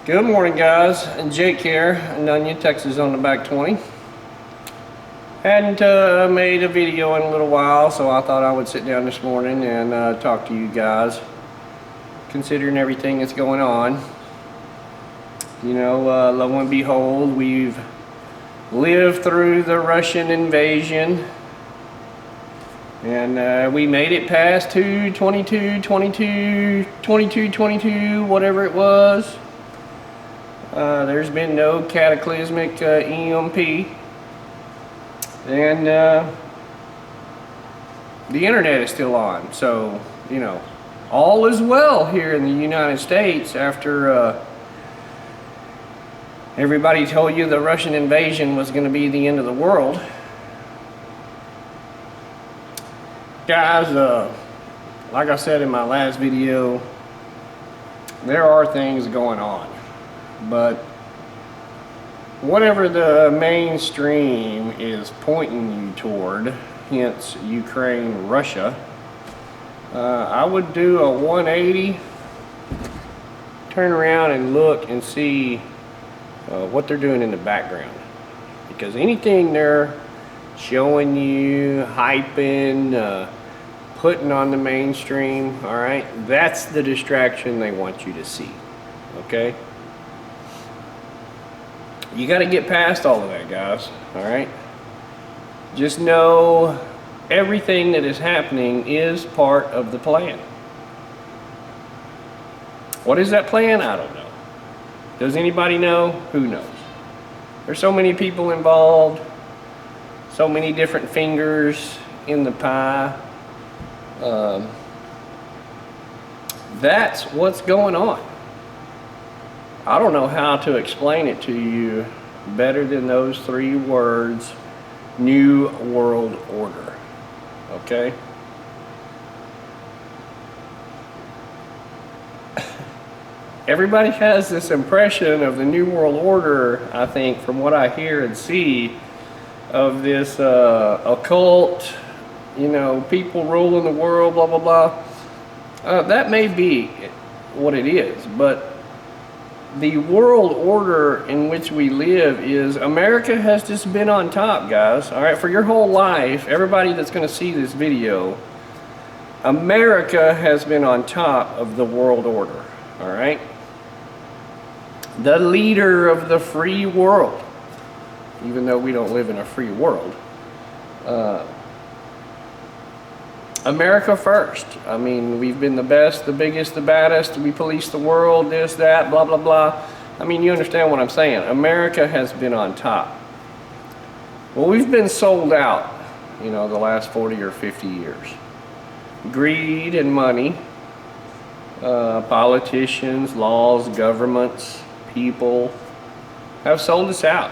Good morning, guys. And Jake here, Onion, Texas on the back 20. Hadn't made a video in a little while, so I thought I would sit down this morning and talk to you guys, considering everything that's going on. You know, lo and behold, we've lived through the Russian invasion, and we made it past 22, whatever it was. There's been no cataclysmic EMP, and the internet is still on, so you know, all is well here in the United States after everybody told you the Russian invasion was going to be the end of the world. Guys, like I said in my last video, there are things going on. But whatever the mainstream is pointing you toward, hence Ukraine, Russia, I would do a 180, turn around and look and see what they're doing in the background. Because anything they're showing you, hyping, putting on the mainstream, all right, that's the distraction they want you to see, okay? You got to get past all of that, guys, all right? Just know everything that is happening is part of the plan. What is that plan? I don't know. Does anybody know? Who knows? There's so many people involved, so many different fingers in the pie. That's what's going on. I don't know how to explain it to you better than those three words: New World Order. Okay? Everybody has this impression of the New World Order, I think, from what I hear and see, of this occult, you know, people ruling the world, blah, blah, blah. That may be what it is, but the world order in which we live is America has just been on top, guys. All right, for your whole life, everybody that's going to see this video, America has been on top of the world order. All right, the leader of the free world, even though we don't live in a free world. America first. I mean, we've been the best, the biggest, the baddest. We police the world, this, that, blah, blah, blah. I mean, you understand what I'm saying. America has been on top. Well, we've been sold out, you know, the last 40 or 50 years. Greed and money, politicians, laws, governments, people have sold us out.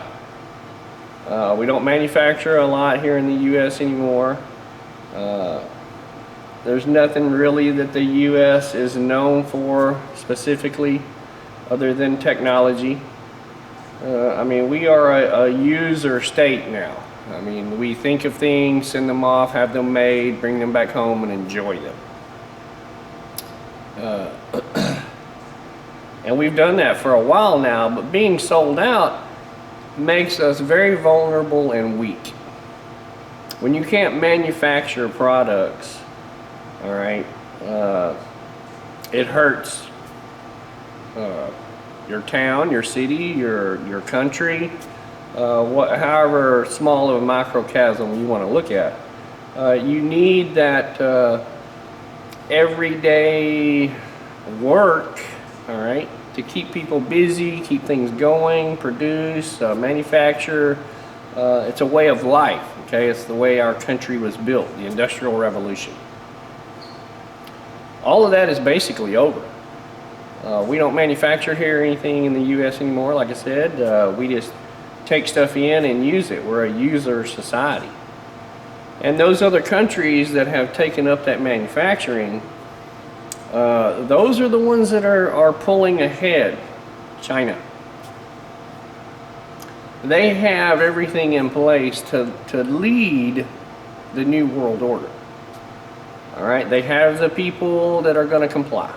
We don't manufacture a lot here in the U.S. anymore. There's nothing really that the U.S. is known for specifically other than technology. I mean, we are a user state now. I mean, we think of things, send them off, have them made, bring them back home and enjoy them. And we've done that for a while now, but being sold out makes us very vulnerable and weak. When you can't manufacture products, all right, it hurts your town, your city, your country, however small of a microcosm you want to look at. You need that everyday work, all right, to keep people busy, keep things going, produce, manufacture. It's a way of life, okay? It's the way our country was built, the Industrial Revolution. All of that is basically over. We don't manufacture here anything in the U.S. anymore, like I said. We just take stuff in and use it. We're a user society. And those other countries that have taken up that manufacturing, those are the ones that are pulling ahead. China. They have everything in place to lead the New World Order. All right, they have the people that are going to comply.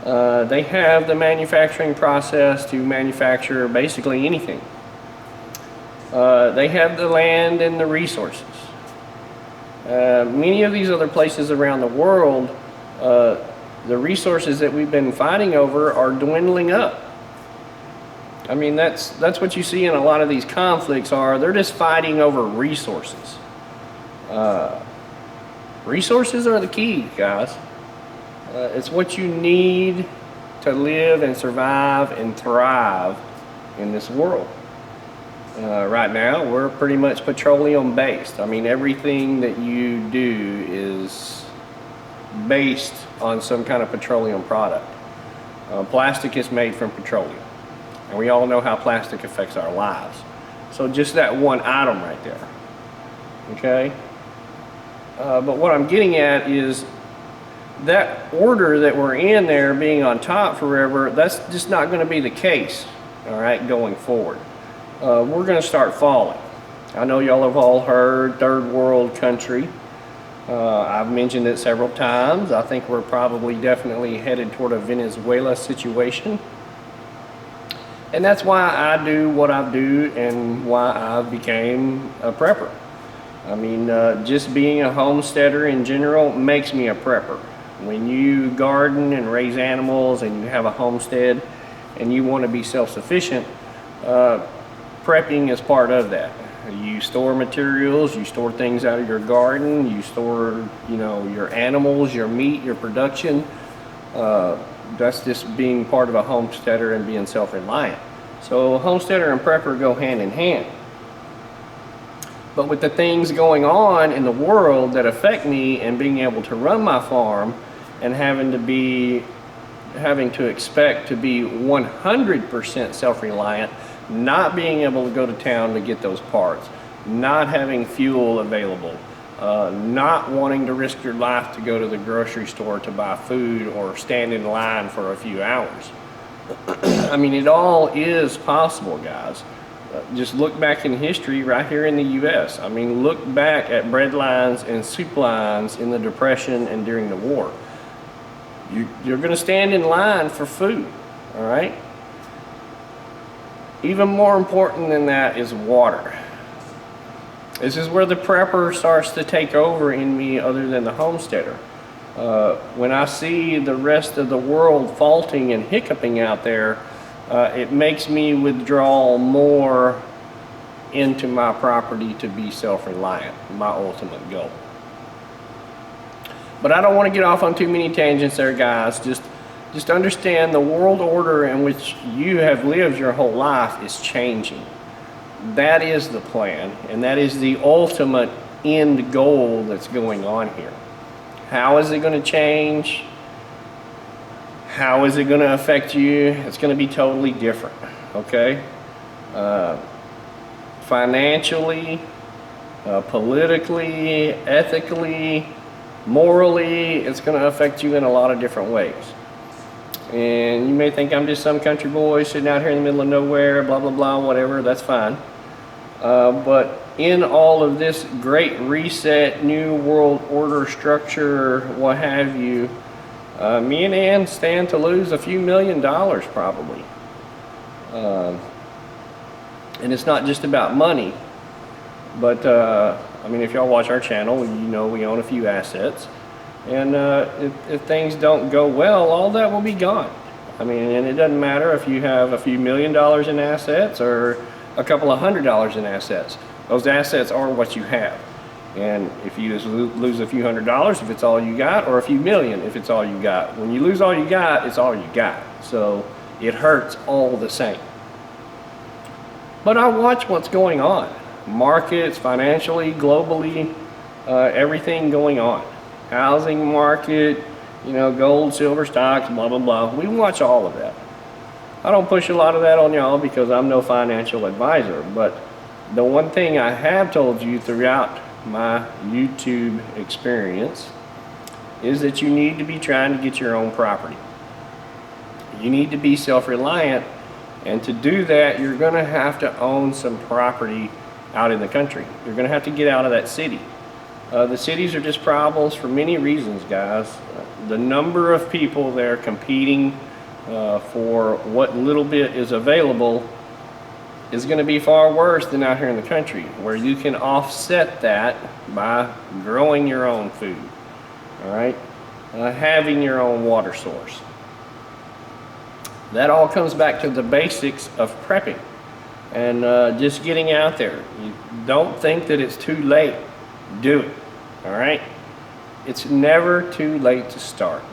They have the manufacturing process to manufacture basically anything. They have the land and the resources. Many of these other places around the world, the resources that we've been fighting over are dwindling up. I mean, that's what you see in a lot of these conflicts they're just fighting over resources. Resources are the key, guys. It's what you need to live and survive and thrive in this world. Right now, we're pretty much petroleum based. I mean, everything that you do is based on some kind of petroleum product. Plastic is made from petroleum, and we all know how plastic affects our lives. So just that one item right there, okay? But what I'm getting at is that order that we're in there being on top forever, that's just not going to be the case, all right, going forward. We're going to start falling. I know y'all have all heard third world country. I've mentioned it several times. I think we're probably definitely headed toward a Venezuela situation. And that's why I do what I do and why I became a prepper. I mean, just being a homesteader in general makes me a prepper. When you garden and raise animals and you have a homestead and you want to be self-sufficient, prepping is part of that. You store materials, you store things out of your garden, you store, you know, your animals, your meat, your production. That's just being part of a homesteader and being self-reliant. So homesteader and prepper go hand in hand. But with the things going on in the world that affect me and being able to run my farm and having to expect to be 100% self-reliant, not being able to go to town to get those parts, not having fuel available, not wanting to risk your life to go to the grocery store to buy food or stand in line for a few hours. I mean, it all is possible, guys. Just look back in history right here in the U.S. I mean, look back at bread lines and soup lines in the Depression and during the war. You're going to stand in line for food, all right? Even more important than that is water. This is where the prepper starts to take over in me other than the homesteader. When I see the rest of the world faulting and hiccuping out there, it makes me withdraw more into my property to be self-reliant, my ultimate goal. But I don't want to get off on too many tangents there, guys. Just understand the world order in which you have lived your whole life is changing. That is the plan, and that is the ultimate end goal that's going on here. How is it going to change? How is it going to affect you? It's going to be totally different, okay? Financially, politically, ethically, morally, it's going to affect you in a lot of different ways. And you may think I'm just some country boy sitting out here in the middle of nowhere, blah, blah, blah, whatever, that's fine. But in all of this great reset, new world order structure, what have you, me and Ann stand to lose a few $1 million probably. And it's not just about money, but I mean, if y'all watch our channel, you know we own a few assets. And if things don't go well, all that will be gone. I mean, and it doesn't matter if you have a few $1 million in assets or a couple of $100 in assets. Those assets are what you have. And if you just lose a few $100, if it's all you got, or a few million, if it's all you got. When you lose all you got, it's all you got. So it hurts all the same. But I watch what's going on. Markets, financially, globally, everything going on. Housing market, you know, gold, silver, stocks, blah, blah, blah. We watch all of that. I don't push a lot of that on y'all because I'm no financial advisor. But the one thing I have told you throughout my YouTube experience is that you need to be trying to get your own property. You need to be self-reliant, and to do that, you're going to have to own some property out in the country. You're going to have to get out of that city. The cities are just problems for many reasons, guys. the number of people there competing for what little bit is available is going to be far worse than out here in the country, where you can offset that by growing your own food, all right? Having your own water source. That all comes back to the basics of prepping and just getting out there. You don't think that it's too late. Do it, all right? It's never too late to start.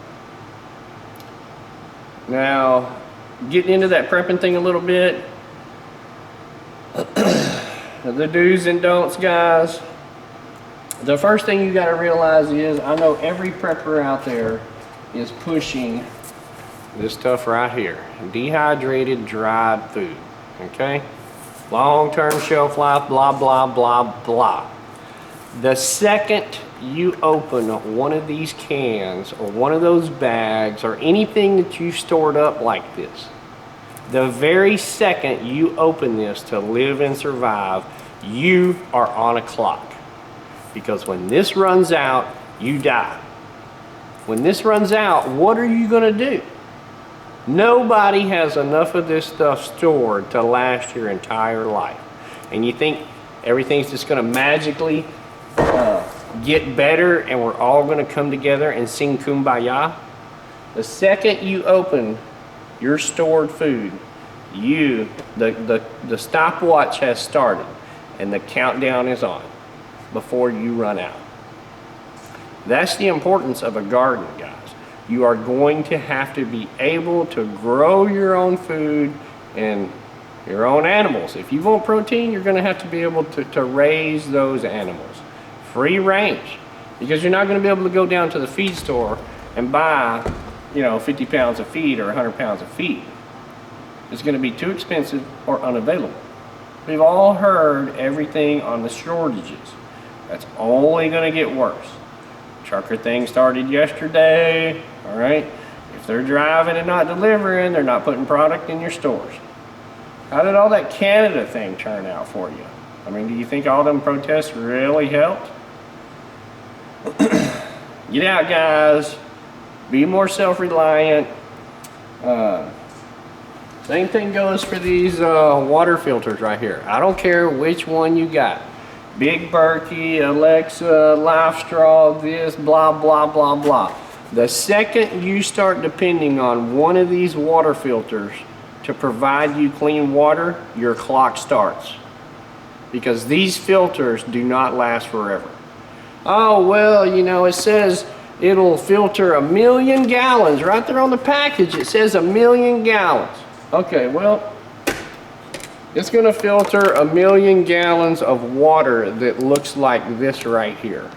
Now, getting into that prepping thing a little bit, the do's and don'ts, guys. The first thing you got to realize is, I know every prepper out there is pushing this stuff right here, dehydrated dried food, okay? Long-term shelf life, blah, blah, blah, blah. The second you open one of these cans or one of those bags or anything that you stored up like this, the very second you open this to live and survive, you are on a clock. Because when this runs out, you die. When this runs out, what are you going to do? Nobody has enough of this stuff stored to last your entire life. And you think everything's just going to magically get better and we're all going to come together and sing Kumbaya? The second you open your stored food, the stopwatch has started and the countdown is on before you run out. That's the importance of a garden, guys. You are going to have to be able to grow your own food and your own animals. If you want protein, you're going to have to be able to raise those animals. Free range. Because you're not going to be able to go down to the feed store and buy, 50 pounds of feed or 100 pounds of feed. It's going to be too expensive or unavailable. We've all heard everything on the shortages. That's only going to get worse. Trucker thing started yesterday, all right? If they're driving and not delivering, they're not putting product in your stores. How did all that Canada thing turn out for you? I mean, do you think all them protests really helped? Get out, guys. Be more self-reliant. Same thing goes for these water filters right here. I don't care which one you got. Big Berkey, Alexa, Life Straw, this, blah, blah, blah, blah. The second you start depending on one of these water filters to provide you clean water, your clock starts. Because these filters do not last forever. Oh, well, it says it'll filter 1 million gallons. Right there on the package, it says 1 million gallons. Okay, well, it's going to filter 1 million gallons of water that looks like this right here.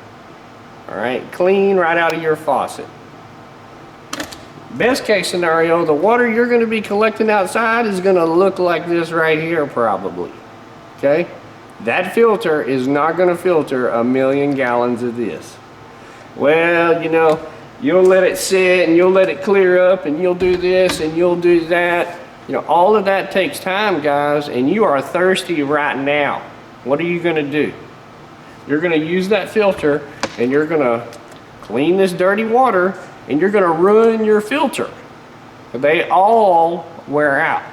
All right, clean right out of your faucet. Best case scenario, the water you're going to be collecting outside is going to look like this right here probably. Okay? That filter is not going to filter 1 million gallons of this. Well, you'll let it sit and you'll let it clear up and you'll do this and you'll do that. All of that takes time, guys, and you are thirsty right now. What are you going to do? You're going to use that filter and you're going to clean this dirty water and you're going to ruin your filter. They all wear out.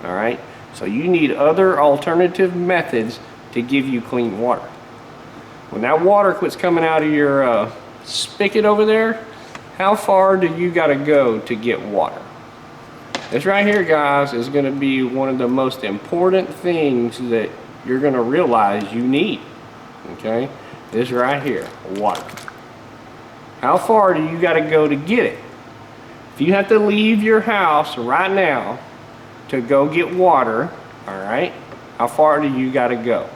All right? So you need other alternative methods to give you clean water. When that water quits coming out of your spigot over there, how far do you got to go to get water? This right here, guys, is going to be one of the most important things that you're going to realize you need. Okay? This right here, water. How far do you got to go to get it? If you have to leave your house right now to go get water, all right, how far do you got to go?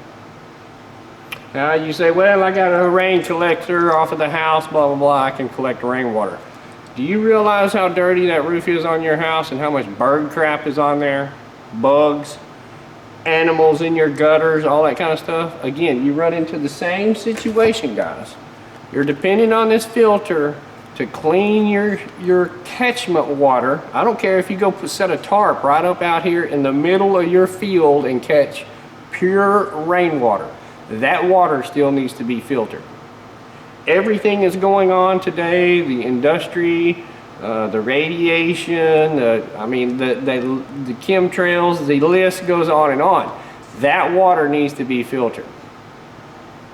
Now you say, well, I got a rain collector off of the house, blah, blah, blah, I can collect rainwater. Do you realize how dirty that roof is on your house and how much bird crap is on there? Bugs, animals in your gutters, all that kind of stuff. Again, you run into the same situation, guys. You're depending on this filter to clean your catchment water. I don't care if you go set a tarp right up out here in the middle of your field and catch pure rainwater. That water still needs to be filtered. everything is going on today, the industry, the radiation, I mean, the chemtrails, the list goes on and on. That water needs to be filtered.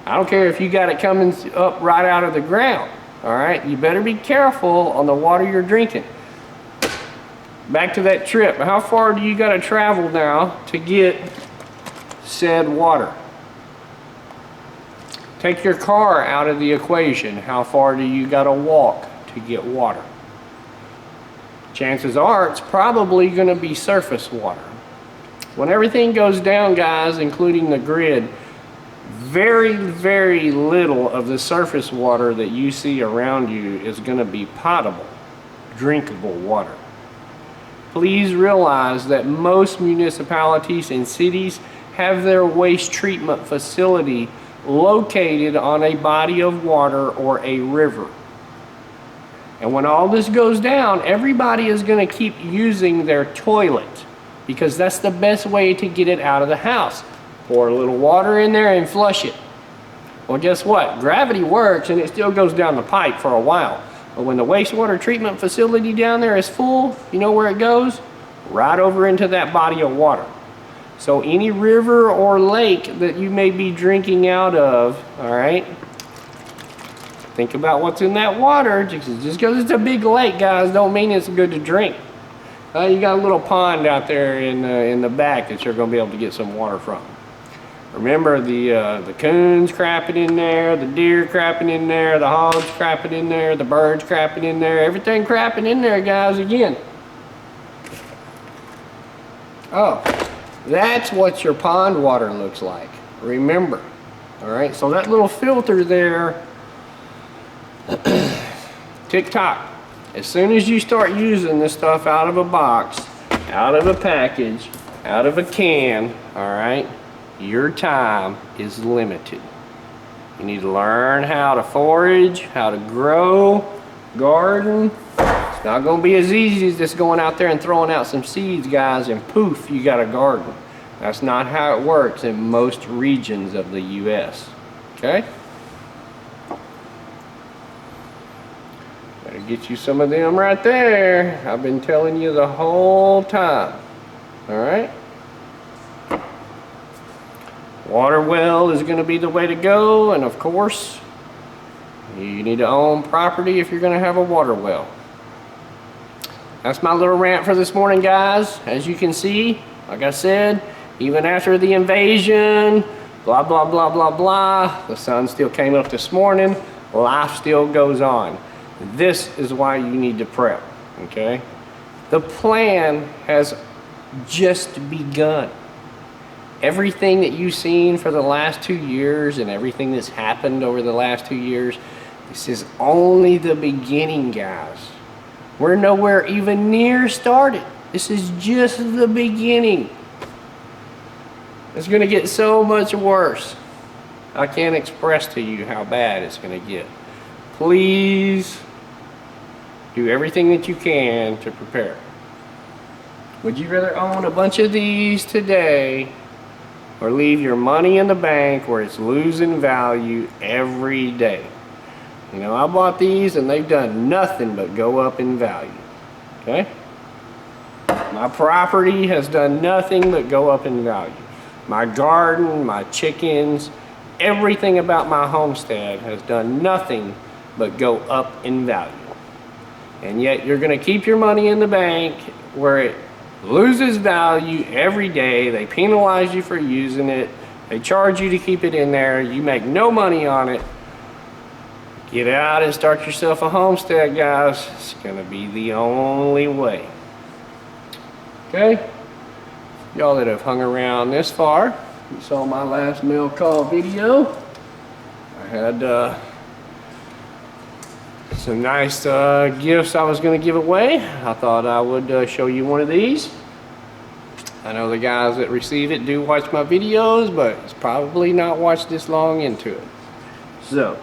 I don't care if you got it coming up right out of the ground, all right? You better be careful on the water you're drinking. Back to that trip. How far do you got to travel now to get said water? Take your car out of the equation. How far do you got to walk to get water? Chances are it's probably going to be surface water. When everything goes down, guys, including the grid, very, very little of the surface water that you see around you is going to be potable, drinkable water. Please realize that most municipalities and cities have their waste treatment facility located on a body of water or a river. And when all this goes down, everybody is going to keep using their toilet because that's the best way to get it out of the house. Pour a little water in there and flush it. Well, guess what? Gravity works and it still goes down the pipe for a while. But when the wastewater treatment facility down there is full, you know where it goes? Right over into that body of water. So any river or lake that you may be drinking out of, all right, think about what's in that water. Just because it's a big lake, guys, don't mean it's good to drink. You got a little pond out there in the back that you're going to be able to get some water from. Remember the coons crapping in there, the deer crapping in there, the hogs crapping in there, the birds crapping in there, everything crapping in there, guys, again. Oh, that's what your pond water looks like. Remember. All right, so that little filter there, tick-tock. As soon as you start using this stuff out of a box, out of a package, out of a can, all right, your time is limited. You need to learn how to forage, how to grow, garden. It's not going to be as easy as just going out there and throwing out some seeds, guys, and poof, you got a garden. That's not how it works in most regions of the U.S. Okay? Better get you some of them right there. I've been telling you the whole time. All right? Water well is going to be the way to go, and of course, you need to own property if you're going to have a water well. That's my little rant for this morning, guys. As you can see, like I said, even after the invasion, blah, blah, blah, blah, blah, the sun still came up this morning, life still goes on. This is why you need to prep, okay? The plan has just begun. Everything that you've seen for the last 2 years and everything that's happened over the last 2 years, this is only the beginning, guys. We're nowhere even near started. This is just the beginning. It's going to get so much worse. I can't express to you how bad it's going to get. Please do everything that you can to prepare. Would you rather own a bunch of these today or leave your money in the bank where it's losing value every day? You know, I bought these and they've done nothing but go up in value. Okay? My property has done nothing but go up in value. My garden, my chickens, everything about my homestead has done nothing but go up in value. And yet you're going to keep your money in the bank where it loses value every day. They penalize you for using it. They charge you to keep it in there. You make no money on it. Get out and start yourself a homestead, guys. It's going to be the only way. Okay? Y'all that have hung around this far, you saw my last mail call video. I had some nice gifts I was going to give away. I thought I would show you one of these. I know the guys that receive it do watch my videos, but it's probably not watched this long into it. So,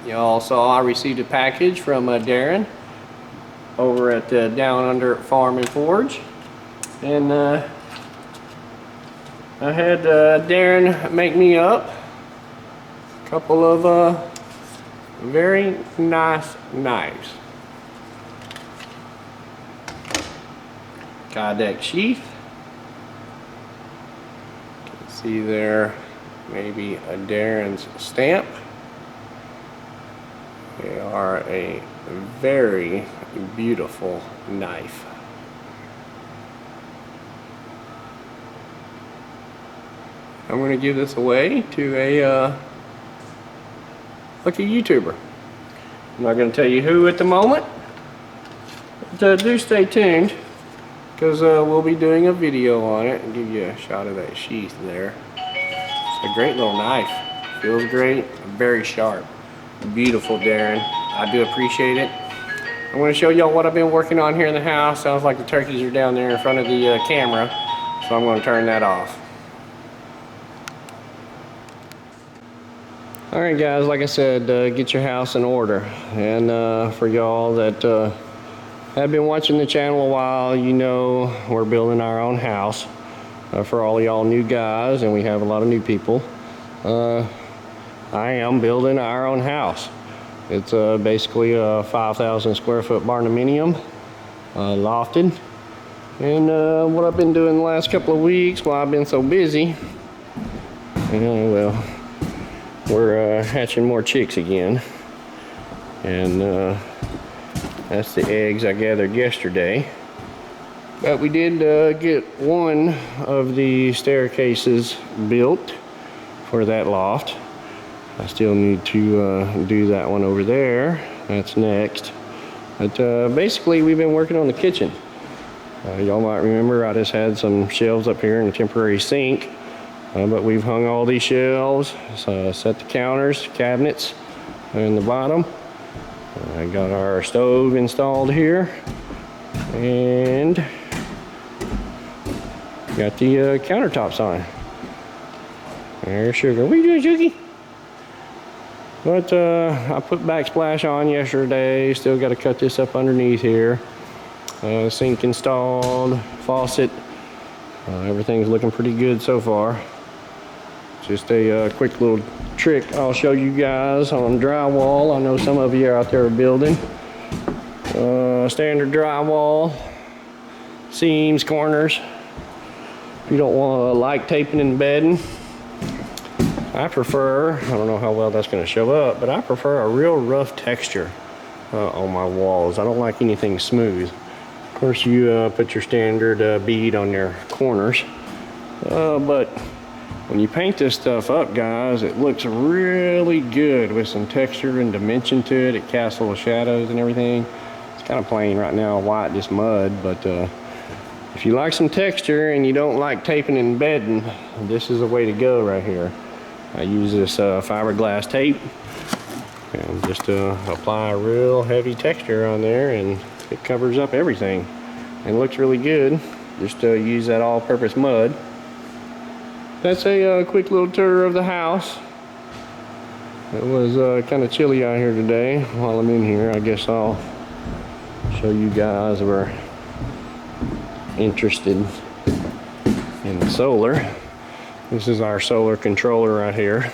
y'all saw I received a package from Darren over at Down Under Farm and Forge. And I had Darren make me up a couple of Very nice knives. Kydex sheath. You can see there maybe a Darren's stamp. They are a very beautiful knife. I'm going to give this away to a lucky YouTuber. I'm not going to tell you who at the moment, but do stay tuned, because we'll be doing a video on it and give you a shot of that sheath there. It's a great little knife. Feels great, very sharp. Beautiful, Darren. I do appreciate it. I'm going to show y'all what I've been working on here in the house. Sounds like the turkeys are down there in front of the camera, so I'm going to turn that off. Alright guys, like I said, get your house in order. And for y'all that have been watching the channel a while, you know we're building our own house. For all y'all new guys, and we have a lot of new people, I am building our own house. It's basically a 5,000 square foot Barndominium, lofted. And what I've been doing the last couple of weeks while I've been so busy, well, we're hatching more chicks again. And that's the eggs I gathered yesterday. But we did get one of the staircases built for that loft. I still need to do that one over there. That's next. But basically we've been working on the kitchen. Y'all might remember I just had some shelves up here and a temporary sink. But we've hung all these shelves, set the counters, cabinets in the bottom. I got our stove installed here. And got the countertops on. There's Sugar. What are you doing, Sugar? But I put backsplash on yesterday. Still got to cut this up underneath here. Sink installed, faucet. Everything's looking pretty good so far. Just a quick little trick I'll show you guys on drywall. I know some of you out there are building. Standard drywall, seams, corners. If you don't want to like taping and bedding, I prefer, I don't know how well that's going to show up, but I prefer a real rough texture on my walls. I don't like anything smooth. Of course, you put your standard bead on your corners, but when you paint this stuff up, guys, it looks really good with some texture and dimension to it. It casts little shadows and everything. It's kind of plain right now, white, just mud, but if you like some texture and you don't like taping and bedding, this is the way to go right here. I use this fiberglass tape and just apply a real heavy texture on there, and it covers up everything and looks really good. Just use that all-purpose mud. That's a quick little tour of the house. It was kind of chilly out here today. While I'm in here, I guess I'll show you guys if we're interested in solar. This is our solar controller right here.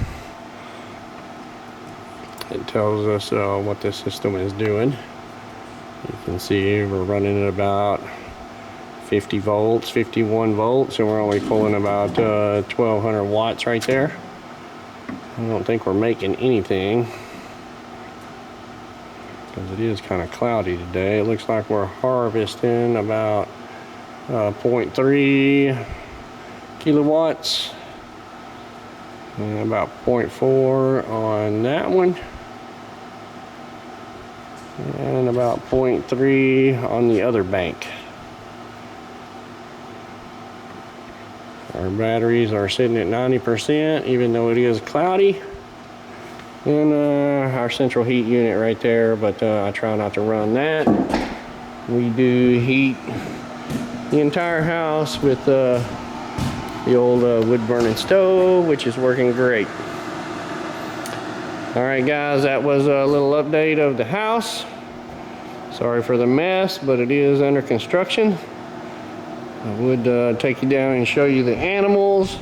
It tells us what the system is doing. You can see we're running at about 50 volts, 51 volts, and we're only pulling about 1200 watts right there. I don't think we're making anything because it is kind of cloudy today. It looks like we're harvesting about 0.3 kilowatts and about 0.4 on that one, and about 0.3 on the other bank. Our batteries are sitting at 90%, even though it is cloudy. And our central heat unit right there, but I try not to run that. We do heat the entire house with the old wood burning stove, which is working great. All right, guys, that was a little update of the house. Sorry for the mess, but it is under construction. I would take you down and show you the animals,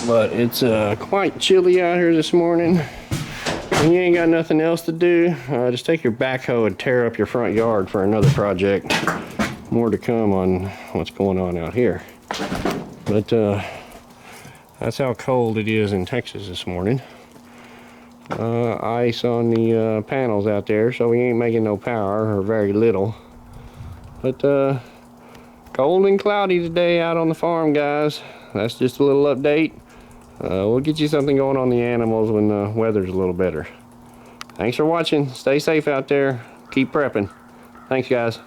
but it's quite chilly out here this morning. When you ain't got nothing else to do, just take your backhoe and tear up your front yard for another project. More to come on what's going on out here. But that's how cold it is in Texas this morning. Ice on the panels out there, so we ain't making no power, or very little. But cold and cloudy today out on the farm, guys. That's just a little update. We'll get you something going on the animals when the weather's a little better. Thanks for watching. Stay safe out there. Keep prepping. Thanks, guys.